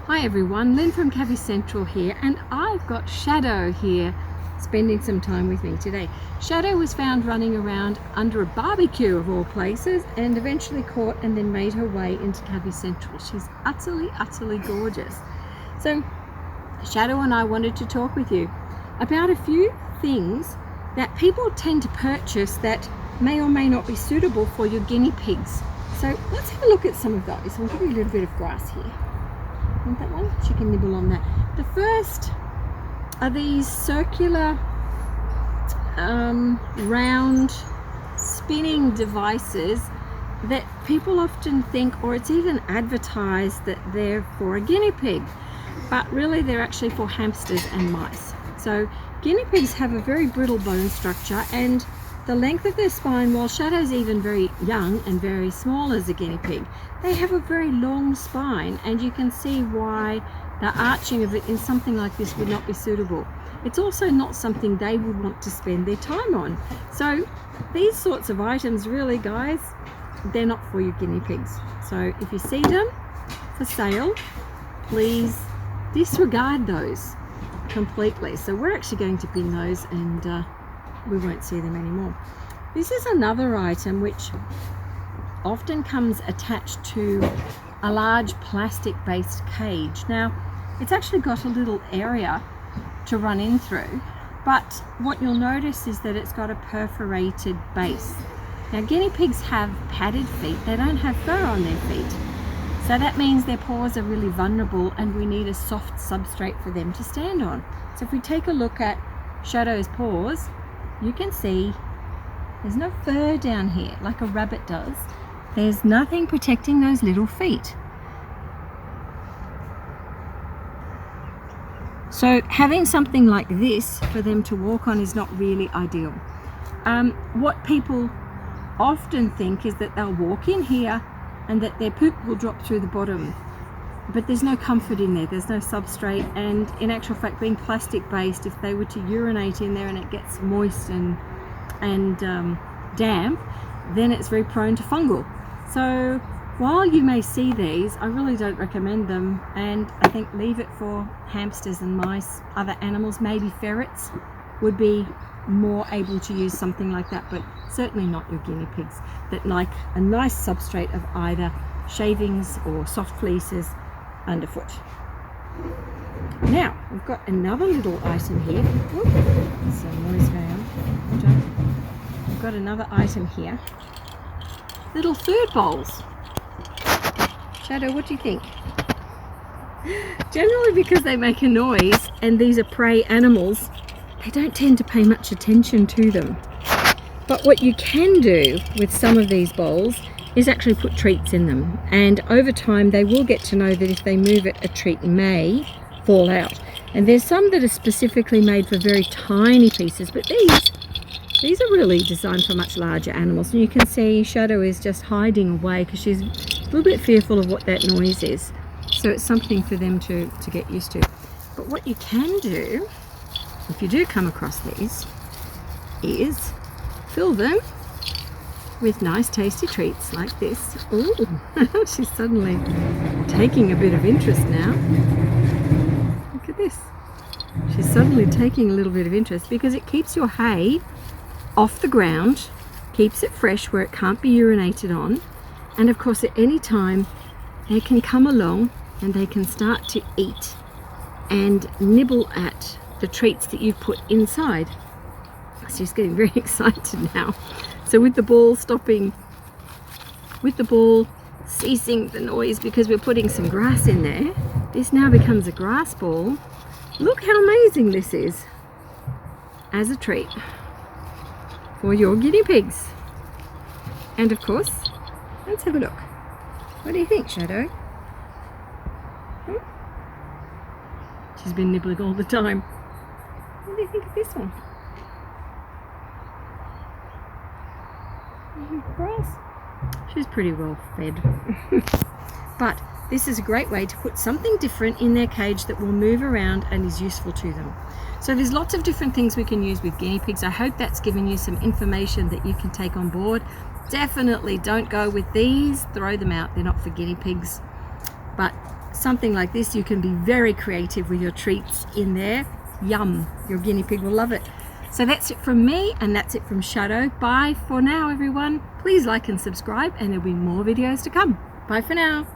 Hi everyone, Lynn from Cavy Central here, and I've got Shadow here spending some time with me today. Shadow was found running around under a barbecue of all places and eventually caught and then made her way into Cavy Central. She's utterly gorgeous. So Shadow and I wanted to talk with you about a few things that people tend to purchase that may or may not be suitable for your guinea pigs. So let's have a look at some of those. I'll give you a little bit of grass here. Want that one? She can nibble on that. The first are these circular round spinning devices that people often think, or it's even advertised, that they're for a guinea pig, but really they're actually for hamsters and mice. So guinea pigs have a very brittle bone structure, and the length of their spine, while Shadow's even very young and very small as a guinea pig, they have a very long spine, and you can see why the arching of it in something like this would not be suitable. It's also not something they would want to spend their time on. So these sorts of items, really guys, they're not for your guinea pigs. So if you see them for sale, please disregard those completely. So we're actually going to bin those, and we won't see them anymore. This is another item which often comes attached to a large plastic based cage. Now it's actually got a little area to run in through, but what you'll notice is that it's got a perforated base. Now guinea pigs have padded feet, they don't have fur on their feet, so that means their paws are really vulnerable, and we need a soft substrate for them to stand on. So if we take a look at Shadow's paws, you can see there's no fur down here like a rabbit does. There's nothing protecting those little feet. So having something like this for them to walk on is not really ideal. What people often think is that they'll walk in here and that their poop will drop through the bottom, but there's no comfort in there, there's no substrate, and in actual fact, being plastic based, if they were to urinate in there and it gets moist and damp, then it's very prone to fungal. So while you may see these, I really don't recommend them, and I think leave it for hamsters and mice. Other animals, maybe ferrets, would be more able to use something like that, but certainly not your guinea pigs that like a nice substrate of either shavings or soft fleeces underfoot. Now we've got another little item here. Oop, there's some noise going on. We've got another item here. Little food bowls. Shadow, what do you think? Generally, because they make a noise and these are prey animals, they don't tend to pay much attention to them. But what you can do with some of these bowls is actually put treats in them, and over time they will get to know that if they move it, a treat may fall out. And there's some that are specifically made for very tiny pieces, but these are really designed for much larger animals. And you can see Shadow is just hiding away because she's a little bit fearful of what that noise is. So it's something for them to get used to. But what you can do, if you do come across these, is fill them with nice tasty treats like this. Ooh, she's suddenly taking a bit of interest now. Look at this. She's suddenly taking a little bit of interest because it keeps your hay off the ground, keeps it fresh where it can't be urinated on, and of course at any time they can come along and they can start to eat and nibble at the treats that you've put inside. She's getting very excited now. So with the ball stopping, with the ball ceasing the noise because we're putting some grass in there, this now becomes a grass ball. Look how amazing this is as a treat for your guinea pigs. And of course, let's have a look. What do you think, Shadow? She's been nibbling all the time. What do you think of this one? Grass. She's pretty well fed. But this is a great way to put something different in their cage that will move around and is useful to them. So there's lots of different things we can use with guinea pigs. I hope that's given you some information that you can take on board. Definitely don't go with these, throw them out, they're not for guinea pigs. But something like this, you can be very creative with your treats in there. Yum, your guinea pig will love it. So that's it from me, and that's it from Shadow. Bye for now, everyone. Please like and subscribe, and there'll be more videos to come. Bye for now.